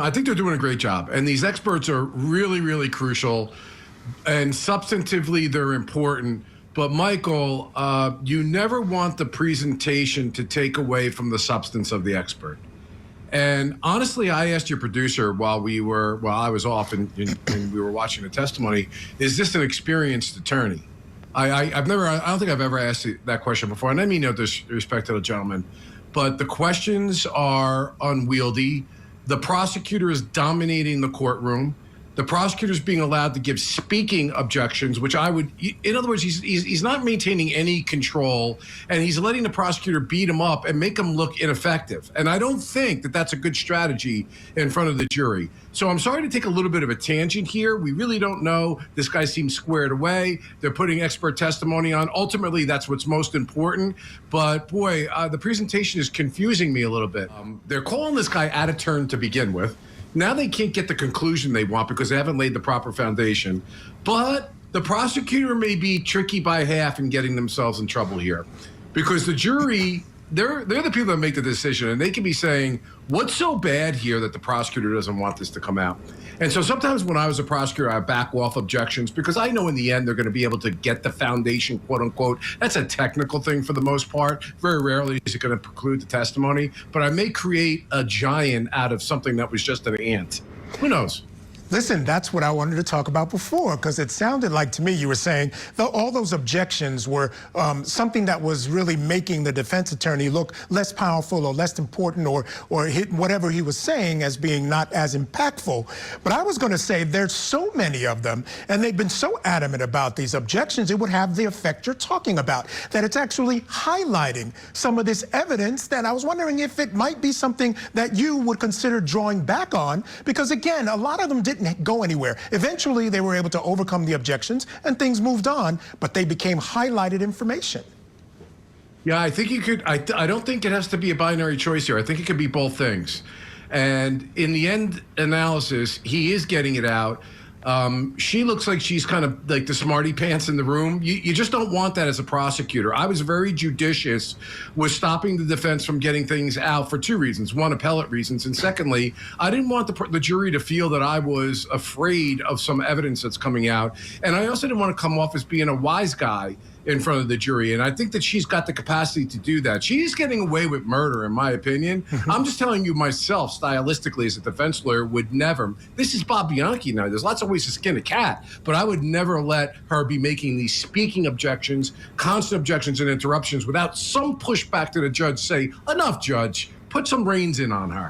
I think they're doing a great job. And these experts are really, really crucial. And substantively, they're important. But, Michael, you never want the presentation to take away from the substance of the expert. And honestly, I asked your producer while I was off and we were watching the testimony, is this an experienced attorney? I don't think I've ever asked that question before. And I mean no disrespect to the gentleman, but the questions are unwieldy. The prosecutor is dominating the courtroom. The prosecutor is being allowed to give speaking objections, which I would, in other words, he's not maintaining any control, and he's letting the prosecutor beat him up and make him look ineffective. And I don't think that that's a good strategy in front of the jury. So I'm sorry to take a little bit of a tangent here. We really don't know. This guy seems squared away. They're putting expert testimony on. Ultimately, that's what's most important. But boy, the presentation is confusing me a little bit. They're calling this guy out of turn to begin with. Now they can't get the conclusion they want because they haven't laid the proper foundation. But the prosecutor may be tricky by half in getting themselves in trouble here, because the jury, they're the people that make the decision, and they can be saying, what's so bad here that the prosecutor doesn't want this to come out? And so sometimes when I was a prosecutor, I back off objections because I know in the end they're going to be able to get the foundation, quote unquote. That's a technical thing for the most part. Very rarely is it going to preclude the testimony, but I may create a giant out of something that was just an ant. Who knows? Listen, that's what I wanted to talk about before, because it sounded like to me you were saying all those objections were something that was really making the defense attorney look less powerful or less important, or hit whatever he was saying as being not as impactful. But I was going to say there's so many of them, and they've been so adamant about these objections, it would have the effect you're talking about, that it's actually highlighting some of this evidence that I was wondering if it might be something that you would consider drawing back on, because again, a lot of them didn't go anywhere. Eventually, they were able to overcome the objections and things moved on, but they became highlighted information. Yeah, I think you could. I don't think it has to be a binary choice here. I think it could be both things. And in the end analysis, he is getting it out. She looks like she's kind of like the smarty pants in the room. You just don't want that as a prosecutor. I was very judicious with stopping the defense from getting things out for two reasons. One, appellate reasons. And secondly, I didn't want the jury to feel that I was afraid of some evidence that's coming out. And I also didn't want to come off as being a wise guy in front of the jury. And I think that she's got the capacity to do that. She's getting away with murder, in my opinion. I'm just telling you myself, stylistically, as a defense lawyer, would never. This is Bob Bianchi now. There's lots of ways to skin a cat, but I would never let her be making these speaking objections, constant objections and interruptions without some pushback to the judge. Say, enough, judge. Put some reins in on her.